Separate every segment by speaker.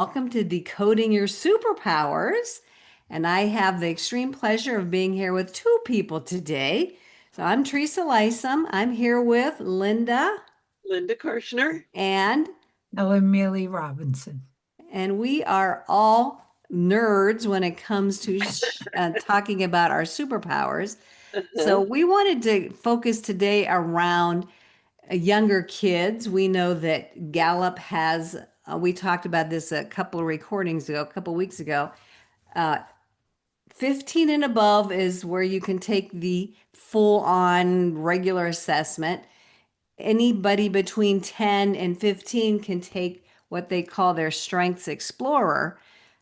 Speaker 1: Welcome to Decoding Your Superpowers. And I have the extreme pleasure of being here with two people today. So I'm Teresa Lysam. I'm here with Linda
Speaker 2: Linda Karshner.
Speaker 1: and
Speaker 3: Helen Mealy Robinson.
Speaker 1: we are all nerds when it comes to talking about our superpowers. So we wanted to focus today around younger kids. We know that Gallup has, we talked about this a couple of recordings ago, a couple of weeks ago. 15 and above is where you can take the full on regular assessment. Anybody between 10 and 15 can take what they call their Strengths Explorer.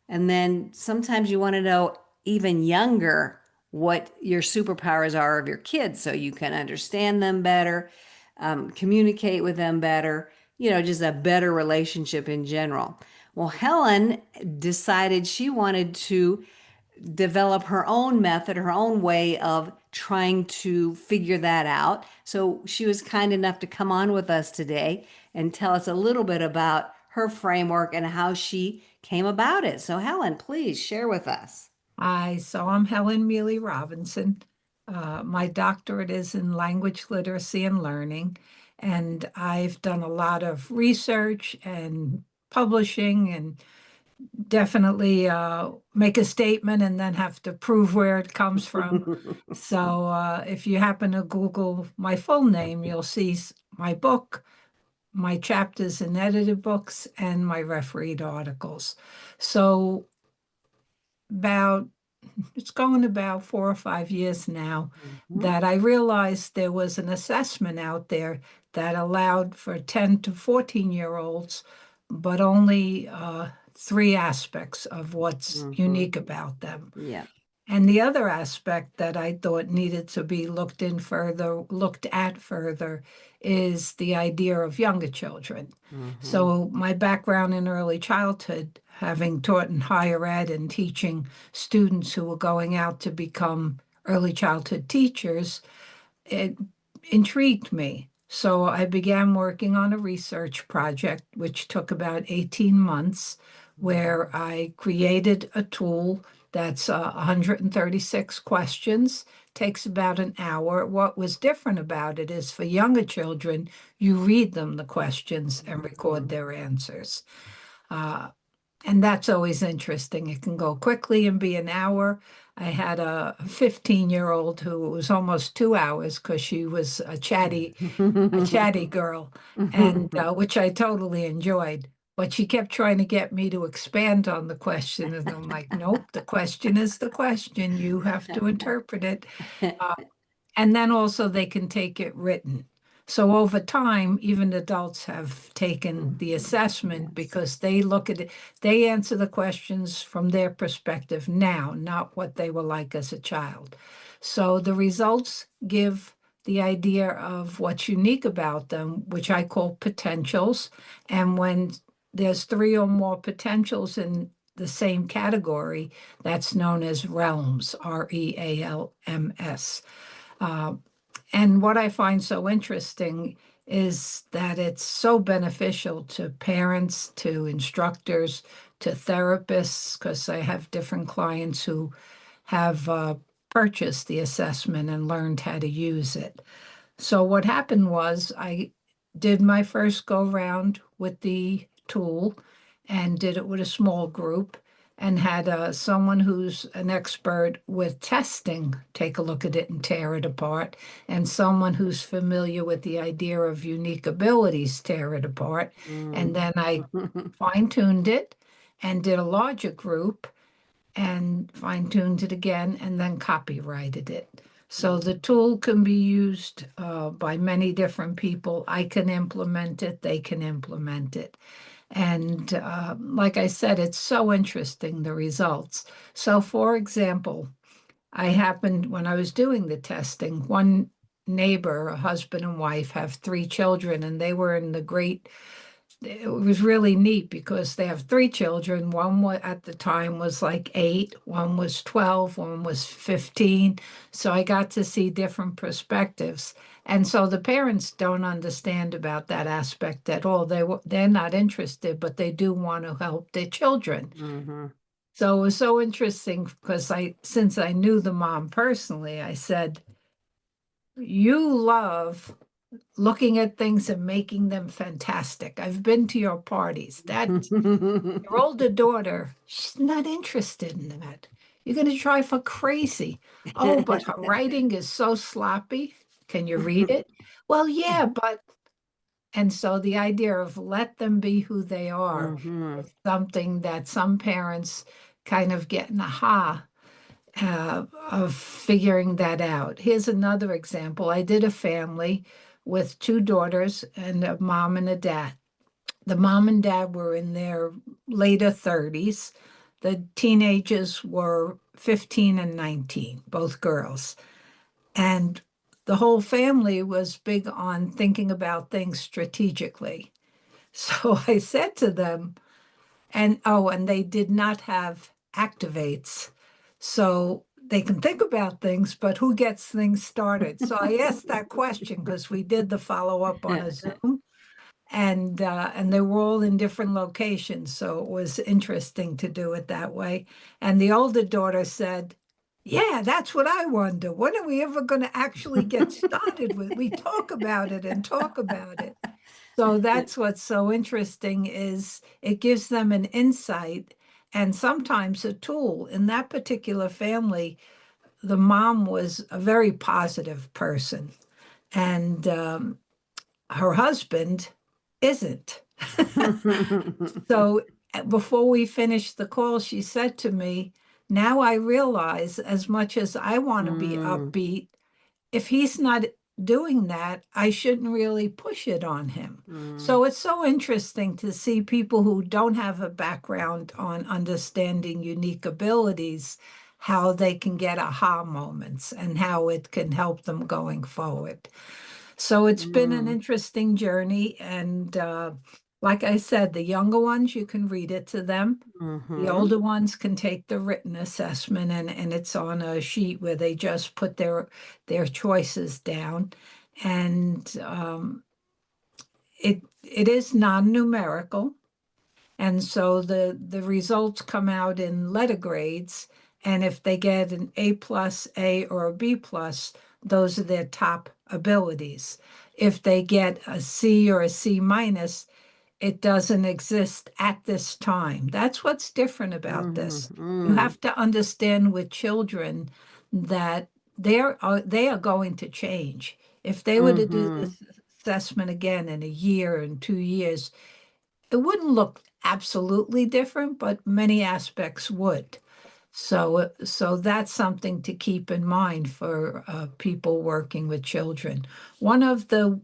Speaker 1: And then sometimes you want to know even younger what your superpowers are of your kids so you can understand them better, communicate with them better, just a better relationship in general. Well, Helen decided she wanted to develop her own method, her own way of trying to figure that out. So she was kind enough to come on with us today and tell us a little bit about her framework and how she came about it. So Helen, please share with us.
Speaker 3: I'm Helen Mealy Robinson. My doctorate is in language literacy and learning, and I've done a lot of research and publishing and definitely make a statement and then have to prove where it comes from. So if you happen to Google my full name, you'll see my book, my chapters in edited books, and my refereed articles. So about it's going about 4 or 5 years now that I realized there was an assessment out there that allowed for 10 to 14-year-olds, but only three aspects of what's unique about them.
Speaker 1: Yeah.
Speaker 3: And the other aspect that I thought needed to be looked at further is the idea of younger children. So my background in early childhood, having taught in higher ed and teaching students who were going out to become early childhood teachers, it intrigued me. So I began working on a research project, which took about 18 months, where I created a tool that's 136 questions, takes about an hour. What was different about it is for younger children, you read them the questions and record their answers. And that's always interesting. It can go quickly and be an hour. I had a 15-year-old who was almost 2 hours because she was a chatty girl, and which I totally enjoyed. But she kept trying to get me to expand on the question, and I'm like, nope, the question is the question. You have to interpret it. And then also they can take it written. So over time, even adults have taken the assessment because they look at it, they answer the questions from their perspective now, not what they were like as a child. So the results give the idea of what's unique about them, which I call potentials. And when there's three or more potentials in the same category, that's known as realms, REALMS. And what I find so interesting is that it's so beneficial to parents, to instructors, to therapists, because I have different clients who have purchased the assessment and learned how to use it. So what happened was I did my first go round with the tool and did it with a small group and had someone who's an expert with testing take a look at it and tear it apart, and someone who's familiar with the idea of unique abilities tear it apart. And then I fine-tuned it and did a larger group and fine-tuned it again and then copyrighted it. So the tool can be used by many different people. I can implement it, they can implement it. And like I said, it's so interesting, the results. So, for example, I happened when I was doing the testing, one neighbor, a husband and wife, have three children, and they were in the great it was really neat because they have three children. One at the time was like 8, one was 12, one was 15. So I got to see different perspectives. And so the parents don't understand about that aspect at all. They're not interested, but they do want to help their children.
Speaker 1: Mm-hmm.
Speaker 3: So it was so interesting because since I knew the mom personally, I said, "You love looking at things and making them fantastic. I've been to your parties. That your older daughter, she's not interested in that. You're going to drive her crazy. Oh, but her writing is so sloppy. Can you read it? Well, yeah, but and so the idea of let them be who they are
Speaker 1: Mm-hmm.
Speaker 3: is something that some parents kind of get an aha of figuring that out. Here's another example. I did a family with two daughters and a mom and a dad. The mom and dad were in their later 30s. The teenagers were 15 and 19, both girls. And the whole family was big on thinking about things strategically. So I said to them, and they did not have activates. So they can think about things, but who gets things started? So I asked that question because we did the follow up on a Zoom, and they were all in different locations, so it was interesting to do it that way. And the older daughter said, "Yeah, that's what I wonder. When are we ever going to actually get started with? We talk about it and talk about it." So that's what's so interesting is it gives them an insight and sometimes a tool. In that particular family, the mom was a very positive person, and her husband isn't. So before we finished the call, she said to me, "Now I realize as much as I want to be
Speaker 1: Mm,
Speaker 3: upbeat, if he's not doing that, I shouldn't really push it on him."
Speaker 1: mm,
Speaker 3: So it's so interesting to see people who don't have a background on understanding unique abilities, how they can get aha moments and how it can help them going forward. So it's been an
Speaker 1: mm,
Speaker 3: interesting journey. And like I said, the younger ones, you can read it to them. The
Speaker 1: mm-hmm.
Speaker 3: older ones can take the written assessment, and it's on a sheet where they just put their choices down. And it is non-numerical. And so the results come out in letter grades. And if they get an A plus, A, or a B plus, those are their top abilities. If they get a C or a C minus, it doesn't exist at this time. That's what's different about
Speaker 1: Mm-hmm.
Speaker 3: this. You
Speaker 1: Mm,
Speaker 3: have to understand with children that they are going to change. If they were to do
Speaker 1: mm-hmm.
Speaker 3: this assessment again in a year and 2 years, it wouldn't look absolutely different, but many aspects would. So that's something to keep in mind for people working with children. One of the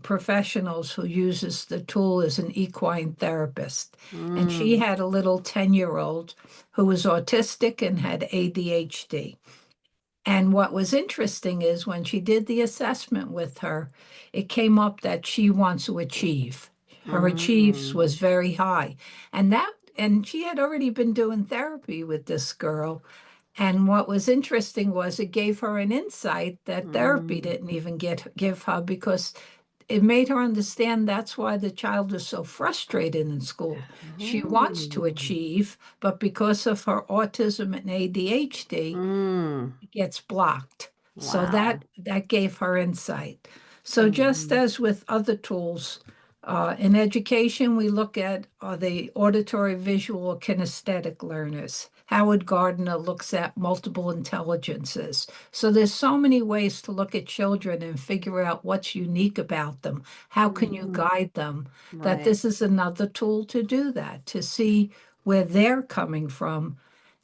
Speaker 3: professionals who uses the tool is an equine therapist. And she
Speaker 1: Mm,
Speaker 3: had a little 10-year-old who was autistic and had ADHD. And what was interesting is when she did the assessment with her, it came up that she wants to achieve. Her achieves
Speaker 1: mm,
Speaker 3: was very high. And she had already been doing therapy with this girl. And what was interesting was it gave her an insight that therapy
Speaker 1: mm.
Speaker 3: didn't even give her because it made her understand that's why the child is so frustrated in school. She wants to
Speaker 1: Oh.
Speaker 3: achieve, but because of her autism and ADHD,
Speaker 1: Mm.
Speaker 3: gets blocked. So
Speaker 1: Wow.
Speaker 3: that gave her insight. So just
Speaker 1: Mm-hmm.
Speaker 3: as with other tools, in education, we look at are they auditory, visual, or kinesthetic learners. Howard Gardner looks at multiple intelligences. So there's so many ways to look at children and figure out what's unique about them. How can you
Speaker 1: Mm-hmm.
Speaker 3: guide them? That
Speaker 1: Right.
Speaker 3: this is another tool to do that, to see where they're coming from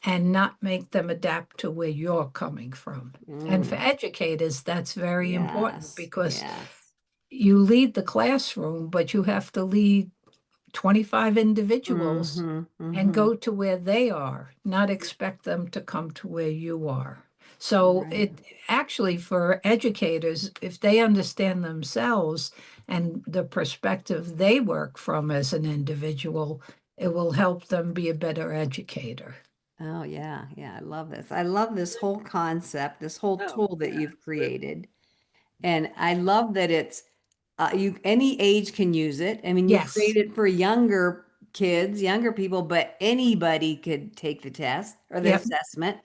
Speaker 3: and not make them adapt to where you're coming from. And for
Speaker 1: Mm.
Speaker 3: educators, that's very important
Speaker 1: Yes.
Speaker 3: because
Speaker 1: Yes.
Speaker 3: you lead the classroom, but you have to lead 25 individuals
Speaker 1: Mm-hmm.
Speaker 3: and
Speaker 1: Mm-hmm.
Speaker 3: go to where they are, not expect them to come to where you are. So
Speaker 1: Right.
Speaker 3: it actually for educators, if they understand themselves and the perspective they work from as an individual, it will help them be a better educator.
Speaker 1: Oh, yeah. Yeah. I love this. I love this whole concept, this whole
Speaker 2: Oh,
Speaker 1: tool that
Speaker 2: yeah,
Speaker 1: you've
Speaker 2: absolutely.
Speaker 1: created. And I love that it's any age can use it. I mean, you create
Speaker 3: Yes.
Speaker 1: it for younger kids, younger people, but anybody could take the test or the
Speaker 3: Yep.
Speaker 1: assessment.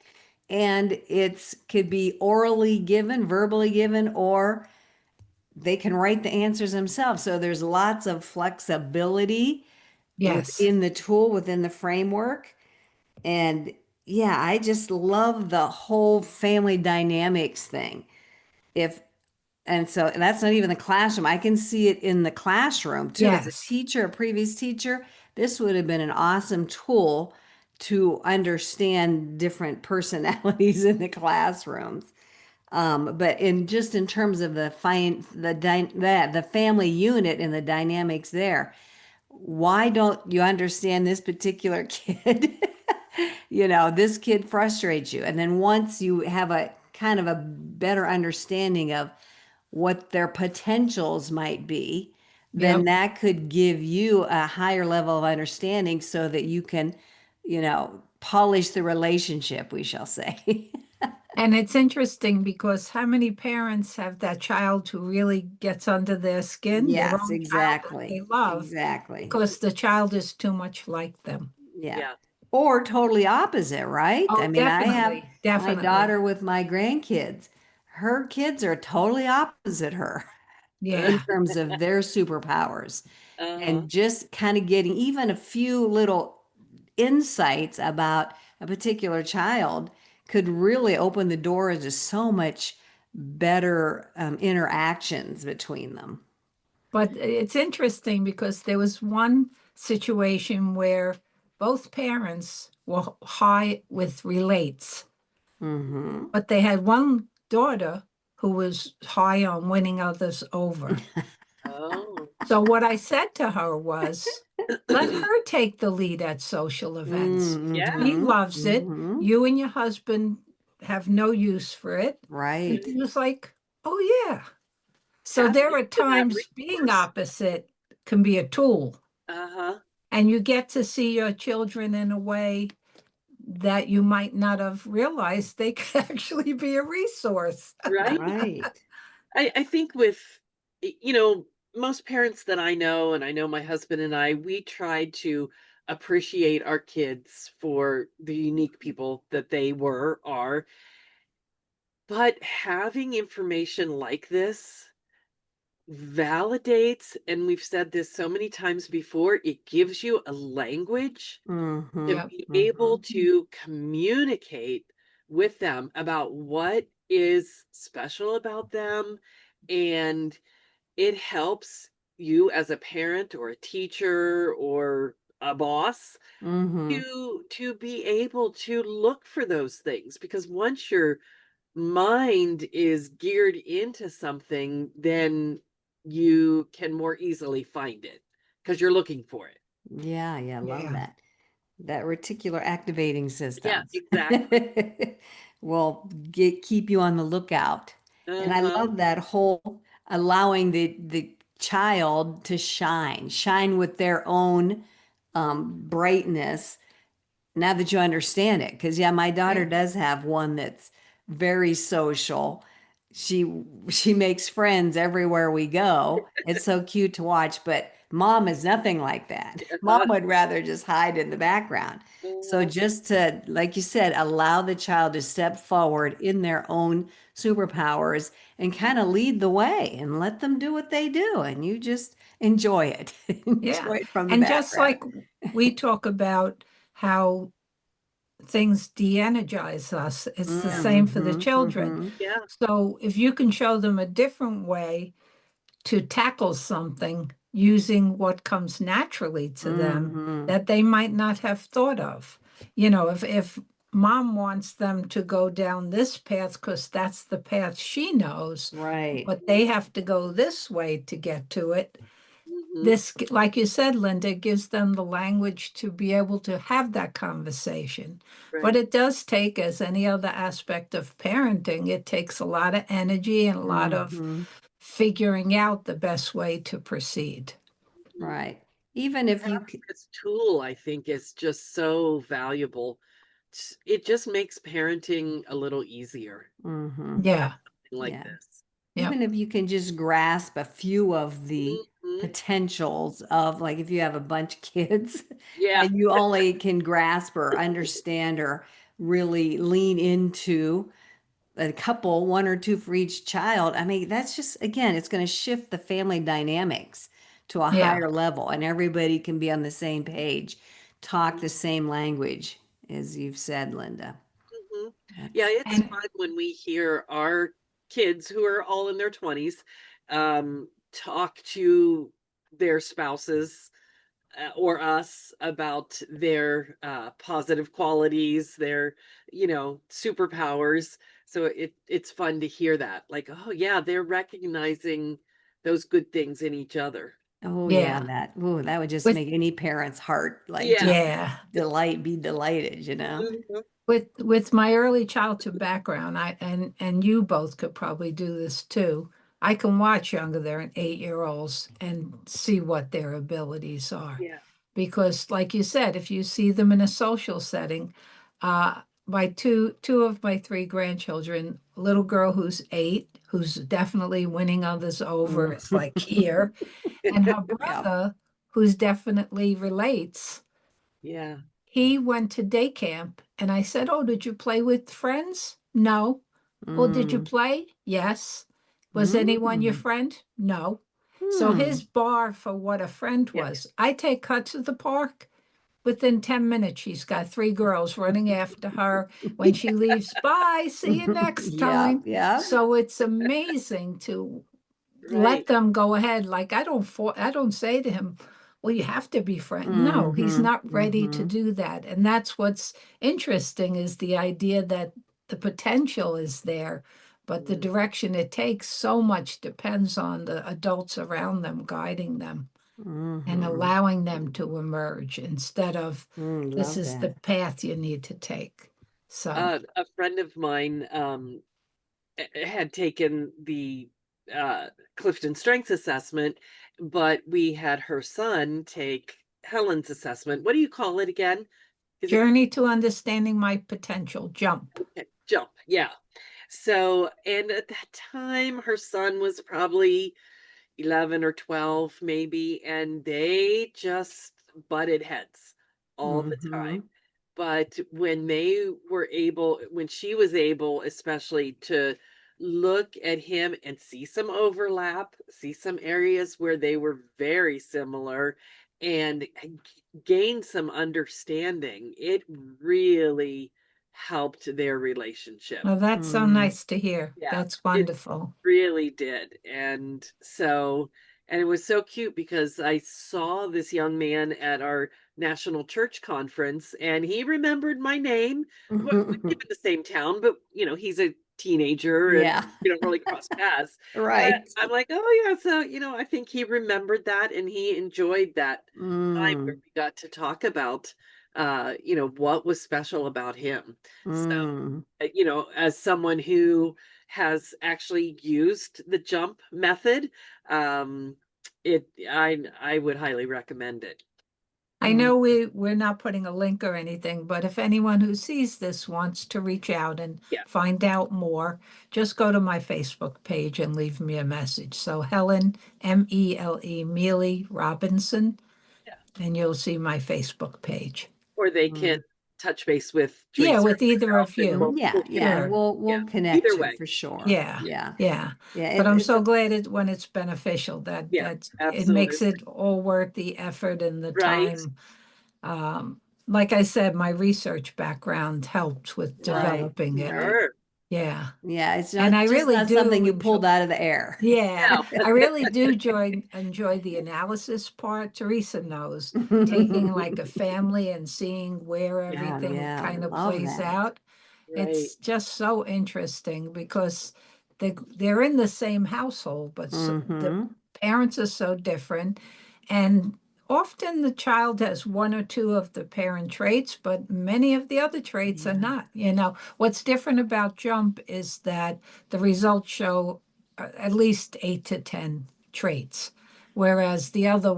Speaker 1: And it's could be orally given, verbally given, or they can write the answers themselves. So there's lots of flexibility
Speaker 3: Yes.
Speaker 1: within the tool, within the framework. And yeah, I just love the whole family dynamics thing. If and so that's not even the classroom. I can see it in the classroom too. As a
Speaker 3: Yes.
Speaker 1: teacher, a previous teacher, this would have been an awesome tool to understand different personalities in the classrooms. But in terms of the family unit and the dynamics there, why don't you understand this particular kid? This kid frustrates you. And then once you have a kind of a better understanding of what their potentials might be, then
Speaker 3: Yep.
Speaker 1: that could give you a higher level of understanding so that you can, polish the relationship, we shall say.
Speaker 3: And it's interesting because how many parents have that child who really gets under their skin, their
Speaker 1: Yes,
Speaker 3: own child that they
Speaker 1: exactly.
Speaker 3: love,
Speaker 1: Exactly.
Speaker 3: because the child is too much like them?
Speaker 1: Yeah.
Speaker 2: Yeah.
Speaker 1: Or totally opposite, right? I
Speaker 3: Oh,
Speaker 1: mean, I have
Speaker 3: definitely.
Speaker 1: my
Speaker 3: Definitely.
Speaker 1: daughter with my grandkids. Her kids are totally opposite her in
Speaker 3: Yeah.
Speaker 1: terms of their superpowers.
Speaker 2: Uh-huh.
Speaker 1: And just kind of getting even a few little insights about a particular child could really open the doors to so much better interactions between them.
Speaker 3: But it's interesting because there was one situation where both parents were high with relates,
Speaker 1: Mm-hmm.
Speaker 3: but they had one daughter who was high on winning others over.
Speaker 2: Oh.
Speaker 3: So what I said to her was, let her take the lead at social events.
Speaker 2: Yeah.
Speaker 3: She
Speaker 1: Mm-hmm.
Speaker 3: loves it.
Speaker 1: Mm-hmm.
Speaker 3: You and your husband have no use for it. And
Speaker 1: Right.
Speaker 3: she was like, oh, yeah. So
Speaker 2: Tap
Speaker 3: there are
Speaker 2: into that
Speaker 3: times being
Speaker 2: resource.
Speaker 3: opposite can be a tool,
Speaker 2: Uh-huh.
Speaker 3: and you get to see your children in a way that you might not have realized they could actually be a resource.
Speaker 2: Right.
Speaker 1: Right.
Speaker 2: I think with, most parents that I know, and I know my husband and I, we try to appreciate our kids for the unique people that they are. But having information like this validates, and we've said this so many times before, it gives you a language to
Speaker 1: Mm-hmm.
Speaker 3: Yep.
Speaker 2: be
Speaker 1: Mm-hmm.
Speaker 2: able to communicate with them about what is special about them. And it helps you as a parent or a teacher or a boss
Speaker 1: Mm-hmm.
Speaker 2: to be able to look for those things, because once your mind is geared into something, then you can more easily find it because you're looking for it.
Speaker 1: Yeah, yeah, love
Speaker 3: Yeah.
Speaker 1: that. That reticular activating
Speaker 2: Yeah,
Speaker 1: systems
Speaker 2: exactly.
Speaker 1: will keep you on the lookout. And I
Speaker 2: Uh-huh.
Speaker 1: love that whole allowing the child to shine with their own brightness now that you understand it. Because yeah, my daughter
Speaker 3: Yeah.
Speaker 1: does have one that's very social. She makes friends everywhere we go. It's so cute to watch, but mom is nothing like that. Mom
Speaker 2: Uh-huh.
Speaker 1: would rather just hide in the background. So
Speaker 2: Uh-huh.
Speaker 1: just to, like you said, allow the child to step forward in their own superpowers and kind of lead the way and let them do what they do. And you just enjoy it.
Speaker 3: Yeah.
Speaker 1: Enjoy it from the
Speaker 3: And just
Speaker 1: background.
Speaker 3: like we talk about how things de-energize us, it's the
Speaker 2: Yeah.
Speaker 3: same for the
Speaker 1: Mm-hmm,
Speaker 3: children.
Speaker 1: mm-hmm,
Speaker 2: Yeah.
Speaker 3: So if you can show them a different way to tackle something using what comes naturally to them
Speaker 1: mm-hmm.
Speaker 3: that they might not have thought of. If mom wants them to go down this path because that's the path she knows,
Speaker 1: Right.
Speaker 3: but they have to go this way to get to it.
Speaker 2: Hmm.
Speaker 3: This, like you said, Linda, gives them the language to be able to have that conversation. But
Speaker 2: Right.
Speaker 3: it does take, as any other aspect of parenting, it takes a lot of energy and a lot of
Speaker 1: Mm-hmm.
Speaker 3: figuring out the best way to proceed.
Speaker 1: Right. Even if you,
Speaker 2: Having this tool, I think, is just so valuable. It just makes parenting a little easier,
Speaker 1: mm-hmm,
Speaker 3: Yeah,
Speaker 2: something like
Speaker 1: yeah.
Speaker 2: this.
Speaker 3: yeah,
Speaker 1: Even if you can just grasp a few of the
Speaker 2: Mhm.
Speaker 1: potentials of, like, if you have a bunch of kids
Speaker 2: Yeah,
Speaker 1: and you only can grasp or understand or really lean into a couple, one or two for each child. I mean, that's just, again, it's going to shift the family dynamics to a
Speaker 3: yeah.
Speaker 1: higher level, and everybody can be on the same page, talk the same language, as you've said, Linda.
Speaker 2: hmm yeah,
Speaker 1: That's,
Speaker 2: it's
Speaker 3: And
Speaker 2: fun when we hear our kids who are all in their 20s talk to their spouses or us about their positive qualities, their, superpowers. So it's fun to hear that. Like, oh yeah, they're recognizing those good things in each other.
Speaker 1: oh yeah,
Speaker 3: yeah,
Speaker 1: that would just
Speaker 3: with
Speaker 1: make any parent's heart like
Speaker 2: Yeah.
Speaker 1: just
Speaker 3: yeah,
Speaker 1: be delighted, you know?
Speaker 2: Mhm.
Speaker 3: with my early childhood background, and you both could probably do this too. I can watch younger than 8-year-olds and see what their abilities are.
Speaker 2: Yeah.
Speaker 3: Because, like you said, if you see them in a social setting, my two of my three grandchildren, a little girl who's 8, who's definitely winning others over,
Speaker 1: Mm.
Speaker 3: it's like here, and her
Speaker 1: Yeah.
Speaker 3: brother, who's definitely relates.
Speaker 2: Yeah.
Speaker 3: He went to day camp, and I said, "Oh, did you play with friends?" No. Well, did you
Speaker 1: Mm.
Speaker 3: play? Yes. Was anyone your
Speaker 1: Mm.
Speaker 3: friend? No. So
Speaker 1: Hmm.
Speaker 3: his bar for what a friend
Speaker 2: Yeah.
Speaker 3: was, I take her to the park. Within 10 minutes, she's got 3 girls running after her. When she leaves, bye, see you next
Speaker 1: Yeah,
Speaker 3: time.
Speaker 1: yeah.
Speaker 3: So it's amazing to let
Speaker 2: Right.
Speaker 3: them go ahead. Like I don't say to him, well, you have to be friends. No, he's
Speaker 1: Mm-hmm.
Speaker 3: not ready to
Speaker 1: Mm-hmm.
Speaker 3: do that. And that's what's interesting is the idea that the potential is there, but the
Speaker 2: Mm,
Speaker 3: direction it takes so much depends on the adults around them guiding them and
Speaker 1: Mm-hmm.
Speaker 3: allowing them to emerge instead of this
Speaker 1: Love
Speaker 3: is the
Speaker 1: that.
Speaker 3: path you need to take. So
Speaker 2: a friend of mine had taken the Clifton Strengths Assessment, but we had her son take Helen's assessment. What do you call it again? Is it
Speaker 3: journey to understanding my potential, jump.
Speaker 2: jump? Yeah. So, and at that time, her son was probably 11 or 12, maybe, and they just butted heads all the time.
Speaker 1: Mm-hmm.
Speaker 2: But when she was able, especially to look at him and see some overlap, see some areas where they were very similar, and gain some understanding, it really helped their relationship.
Speaker 3: Well, that's so
Speaker 1: Mm.
Speaker 3: nice to hear.
Speaker 2: Yeah,
Speaker 3: That's
Speaker 2: it
Speaker 3: wonderful.
Speaker 2: really did. And it was so cute because I saw this young man at our national church conference and he remembered my name. Well, we live in the same town, but he's a teenager and
Speaker 1: Yeah.
Speaker 2: we don't really cross paths. But
Speaker 1: Right.
Speaker 2: I'm like, oh yeah, so I think he remembered that and he enjoyed that time where
Speaker 1: Mm.
Speaker 2: we got to talk about what was special about him. So
Speaker 1: Mm.
Speaker 2: as someone who has actually used the jump method, um, I would highly recommend it.
Speaker 3: I
Speaker 1: Mm.
Speaker 3: know we're not putting a link or anything, but if anyone who sees this wants to reach out and
Speaker 2: Yeah,
Speaker 3: find out more, just go to my Facebook page and leave me a message. So Helen, Meele Mealy Robinson,
Speaker 2: yeah.
Speaker 3: and you'll see my Facebook page.
Speaker 2: Or they can
Speaker 1: Mm.
Speaker 2: touch base with
Speaker 3: Yeah,
Speaker 2: Teresa or
Speaker 3: with either
Speaker 2: myself,
Speaker 3: of
Speaker 2: and
Speaker 3: you.
Speaker 1: Yeah,
Speaker 2: we'll
Speaker 1: yeah,
Speaker 2: connect.
Speaker 3: Sure.
Speaker 2: Yeah,
Speaker 1: we'll connect
Speaker 2: either
Speaker 1: you
Speaker 2: way.
Speaker 1: for sure.
Speaker 3: Yeah.
Speaker 1: Yeah.
Speaker 3: Yeah.
Speaker 1: Yeah,
Speaker 3: But I'm
Speaker 1: it's
Speaker 3: so
Speaker 1: a,
Speaker 3: glad when it's beneficial that
Speaker 2: Yeah,
Speaker 3: it makes
Speaker 2: absolutely.
Speaker 3: it all worth the effort and the
Speaker 2: Right.
Speaker 3: time. Like I said, my research background helped with
Speaker 1: right,
Speaker 3: developing it.
Speaker 1: right.
Speaker 2: Sure.
Speaker 3: Yeah.
Speaker 1: Yeah, it's
Speaker 3: And I
Speaker 1: not just
Speaker 3: really
Speaker 1: not something
Speaker 3: do
Speaker 1: you
Speaker 3: enjoy,
Speaker 1: pulled out of the air.
Speaker 3: yeah,
Speaker 2: No.
Speaker 3: I really do enjoy the analysis part. Teresa knows taking like a family and seeing where
Speaker 1: Yeah,
Speaker 3: everything
Speaker 1: yeah,
Speaker 3: kind of
Speaker 1: love
Speaker 3: plays
Speaker 1: that.
Speaker 3: out.
Speaker 2: Right.
Speaker 3: It's just so interesting because they're in the same household, but the
Speaker 1: Mm-hmm.
Speaker 3: parents are so different. And often the child has one or two of the parent traits, but many of the other traits are
Speaker 1: Yeah.
Speaker 3: not. What's different about Jump is that the results show at least 8 to 10 traits. Whereas the other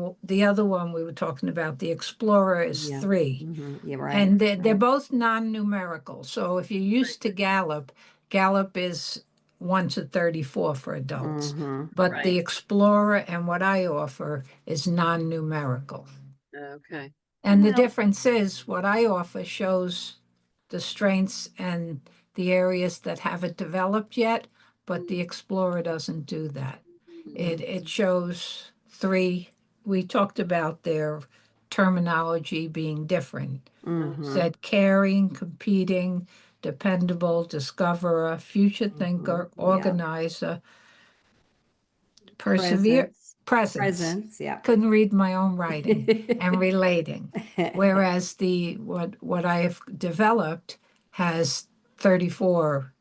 Speaker 3: one we were talking about, the explorer, is
Speaker 1: Yeah.
Speaker 3: 3.
Speaker 1: You're right.
Speaker 3: And they're
Speaker 1: Right.
Speaker 3: both non-numerical. So if you're used to Gallup is 1 to 34 for adults. But
Speaker 2: Right.
Speaker 3: the Explorer and what I offer is non-numerical.
Speaker 2: Okay.
Speaker 3: And the
Speaker 2: Well,
Speaker 3: difference is what I offer shows the strengths and the areas that haven't developed yet, but the Explorer doesn't do that. It shows 3. We talked about their terminology being different. Said caring, competing, dependable, discoverer, future thinker,
Speaker 1: Yeah.
Speaker 3: organizer, persevere,
Speaker 1: Presence.
Speaker 3: presence.
Speaker 1: Presence. Yeah.
Speaker 3: Couldn't read my own writing, and relating. Whereas the what I have developed has 34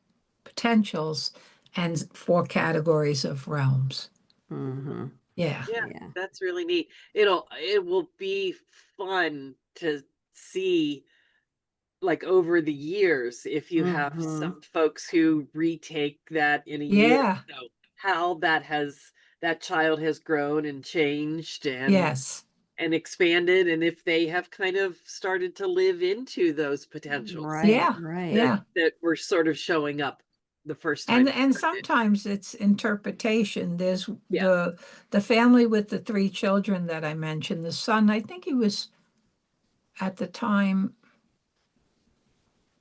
Speaker 3: potentials and 4 categories of realms. Yeah.
Speaker 2: yeah,
Speaker 1: Yeah.
Speaker 2: that's really neat. It will be fun to see, like, over the years, if you have some folks who retake that in a year or
Speaker 3: Yeah.
Speaker 2: so, how that child has grown and changed
Speaker 3: Yes.
Speaker 2: and expanded, and if they have kind of started to live into those potentials
Speaker 1: Right.
Speaker 3: Yeah.
Speaker 1: Right.
Speaker 2: that
Speaker 3: Yeah.
Speaker 2: that were sort of showing up the first time
Speaker 3: And
Speaker 2: they heard it.
Speaker 3: sometimes it's interpretation. There's
Speaker 2: Yeah.
Speaker 3: the family with the 3 children that I mentioned. The son, I think he was at the time,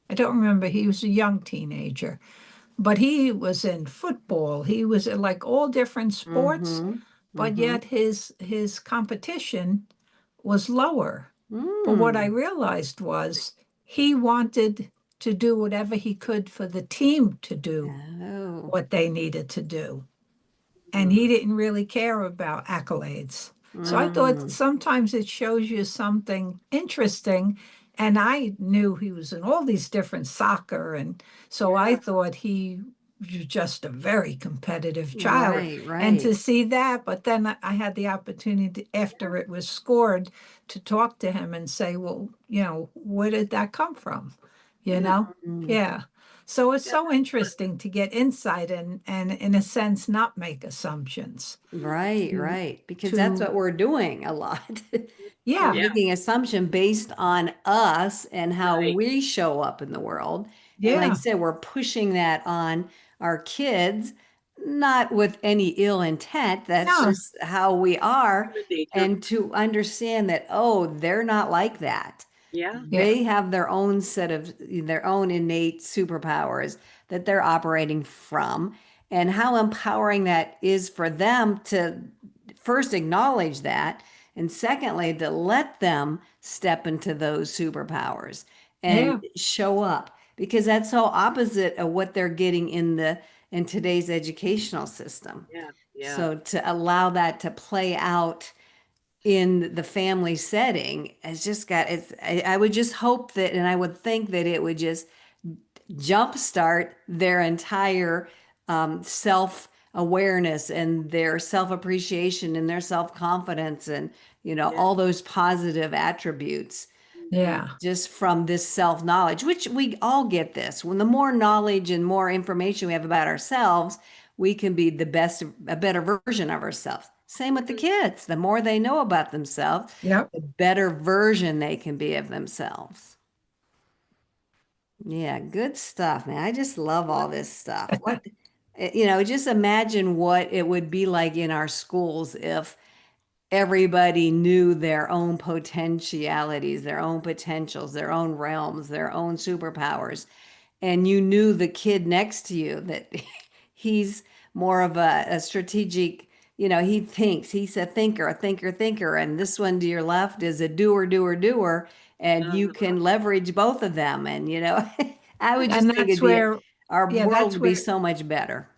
Speaker 3: I don't remember, he was a young teenager, but he was in football. He was in like all different sports, but yet his competition was lower. But what I realized was he wanted to do whatever he could for the team to do
Speaker 1: Oh.
Speaker 3: what they needed to do. And he didn't really care about accolades. So I thought sometimes it shows you something interesting. And I knew he was in all these different soccer. And so I
Speaker 2: Yeah.
Speaker 3: thought he was just a very competitive child.
Speaker 1: Right.
Speaker 3: And to
Speaker 1: Right.
Speaker 3: see that, but then I had the opportunity after it was scored to talk to him and say, well, where did that come from? You
Speaker 2: Yeah.
Speaker 3: know? Yeah. So it's
Speaker 2: Yeah.
Speaker 3: so interesting to get insight and in a sense not make assumptions.
Speaker 1: Right,
Speaker 3: To
Speaker 1: right. Because that's
Speaker 3: to
Speaker 1: what we're doing a lot. We're
Speaker 3: yeah,
Speaker 2: Yeah.
Speaker 1: making assumption based on us and how
Speaker 2: Right.
Speaker 1: we show up in the world. And like I
Speaker 3: yeah,
Speaker 1: said, we're pushing that on our kids, not with any ill intent. That's
Speaker 3: no,
Speaker 1: just how we are.
Speaker 2: Human nature.
Speaker 1: And to understand that, oh, they're not like that.
Speaker 2: Yeah.
Speaker 3: yeah,
Speaker 1: They have their own set of their own innate superpowers that they're operating from, and how empowering that is for them to first acknowledge that, and secondly, to let them step into those superpowers and
Speaker 3: yeah,
Speaker 1: show up, because that's so opposite of what they're getting in today's educational system.
Speaker 2: Yeah. Yeah.
Speaker 1: So to allow that to play out in the family setting has just got I would just hope that, and I would think that it would just jumpstart their entire self awareness and their self appreciation and their self confidence, and
Speaker 2: Yeah.
Speaker 1: all those positive attributes
Speaker 3: yeah,
Speaker 1: just from this self knowledge, which we all get this. When the more knowledge and more information we have about ourselves, we can be a better version of ourselves. Same with the kids. The more they know about themselves,
Speaker 3: yep.
Speaker 1: the better version they can be of themselves. Yeah, good stuff, man. I just love all this stuff. Just imagine what it would be like in our schools if everybody knew their own potentialities, their own potentials, their own realms, their own superpowers. And you knew the kid next to you that he's more of a strategic, he thinks, he's a thinker. And this one to your left is a doer, doer, doer. And you
Speaker 2: Uh-huh.
Speaker 1: can leverage both of them. And, I would just
Speaker 3: And
Speaker 1: think
Speaker 3: that's where,
Speaker 1: our
Speaker 3: yeah,
Speaker 1: world would be so much better.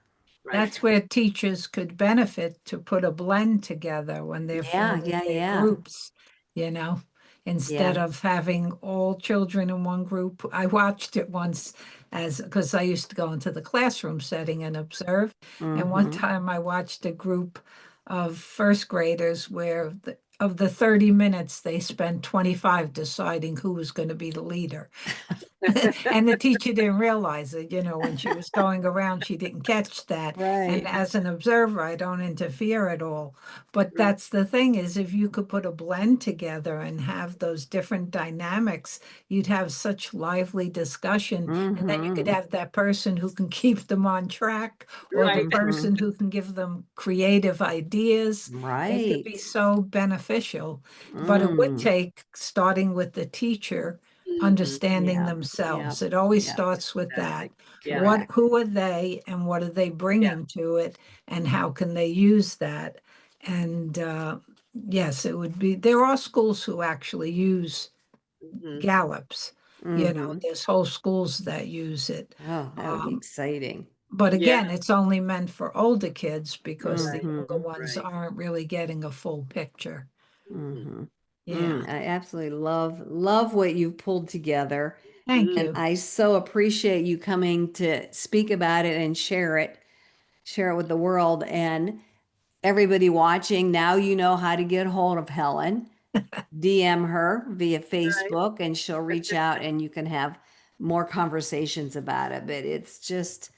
Speaker 2: Right.
Speaker 3: that's where teachers could benefit to put a blend together when they're
Speaker 1: Yeah,
Speaker 3: forming
Speaker 1: yeah,
Speaker 3: their
Speaker 1: yeah,
Speaker 3: groups, you know, instead
Speaker 1: yeah.
Speaker 3: of having all children in one group. I watched it once because I used to go into the classroom setting and observe. And one
Speaker 1: Mm-hmm.
Speaker 3: time I watched a group of first graders where of the 30 minutes, they spent 25 deciding who was going to be the leader. And the teacher didn't realize it, when she was going around, she didn't catch that. And
Speaker 1: Right.
Speaker 3: as an observer, I don't interfere at all. But
Speaker 2: Right.
Speaker 3: that's the thing is if you could put a blend together and have those different dynamics, you'd have such lively discussion. And then you could
Speaker 1: Mm-hmm.
Speaker 3: have that person who can keep them on track or the
Speaker 2: Right.
Speaker 1: Mm-hmm.
Speaker 3: person who can give them creative ideas. It could be
Speaker 1: Right.
Speaker 3: so beneficial, but it would
Speaker 1: Mm.
Speaker 3: take starting with the teacher
Speaker 2: Mhm.
Speaker 3: understanding
Speaker 1: Yeah. Yeah.
Speaker 3: themselves. It always
Speaker 1: Yeah.
Speaker 3: starts with that.
Speaker 2: Exactly. Yeah.
Speaker 1: Correct.
Speaker 3: Who are they and what are they
Speaker 2: Yeah.
Speaker 3: bringing to it and how can they use that? And yes, it would be, there are schools who actually use
Speaker 2: Mhm.
Speaker 3: Gallups.
Speaker 1: Mm-hmm.
Speaker 3: There's whole schools that use it.
Speaker 1: Oh, that would be
Speaker 3: Um,
Speaker 1: exciting.
Speaker 3: but
Speaker 2: Yeah.
Speaker 3: again, it's only meant for older kids because the
Speaker 2: Right.
Speaker 3: younger
Speaker 1: Mm-hmm.
Speaker 3: ones
Speaker 2: Right.
Speaker 3: aren't really getting a full picture.
Speaker 2: Mhm.
Speaker 1: Mm-hmm.
Speaker 3: Yeah.
Speaker 1: I absolutely love what you've pulled together.
Speaker 3: Thank
Speaker 2: Mhm.
Speaker 1: And
Speaker 3: you.
Speaker 1: I so appreciate you coming to speak about it and share it with the world. And everybody watching, now you know how to get hold of Helen. DM her via
Speaker 2: Right.
Speaker 1: Facebook and she'll reach out and you can have more conversations about it. But it's just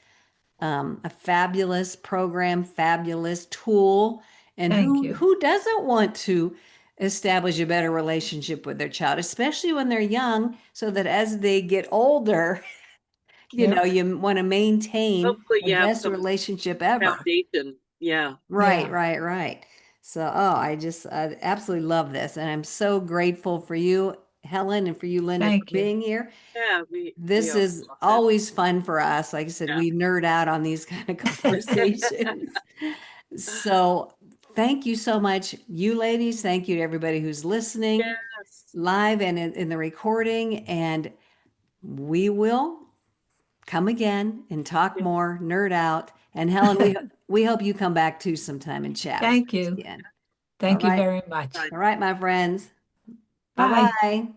Speaker 1: a fabulous program, fabulous tool. And
Speaker 3: Thank you.
Speaker 1: who doesn't want to establish a better relationship with their child, especially when they're young, so that as they get older,
Speaker 3: Yep.
Speaker 1: you want to maintain
Speaker 2: Hopefully
Speaker 1: the
Speaker 2: you have
Speaker 1: best
Speaker 2: some
Speaker 1: relationship ever.
Speaker 2: foundation. Yeah.
Speaker 1: Right,
Speaker 3: Yeah.
Speaker 1: right, right. So, I absolutely love this. And I'm so grateful for you, Helen, and for you, Linda, for
Speaker 3: Thank you.
Speaker 1: being here.
Speaker 2: Yeah. We
Speaker 1: This
Speaker 2: all
Speaker 1: is
Speaker 2: love it.
Speaker 1: always fun for us. Like I said, we nerd out on these kind of conversations. So, thank you so much, you ladies. Thank you to everybody who's listening
Speaker 2: Yes.
Speaker 1: live and in the recording. And we will come again and talk
Speaker 2: Yeah.
Speaker 1: more, nerd out. And Helen, we hope you come back too sometime and chat with
Speaker 3: Thank
Speaker 1: us
Speaker 3: you.
Speaker 1: again. All
Speaker 3: Thank you
Speaker 1: right.
Speaker 3: very much.
Speaker 2: Fine.
Speaker 1: All right, my friends.
Speaker 3: Bye.
Speaker 1: Bye-bye.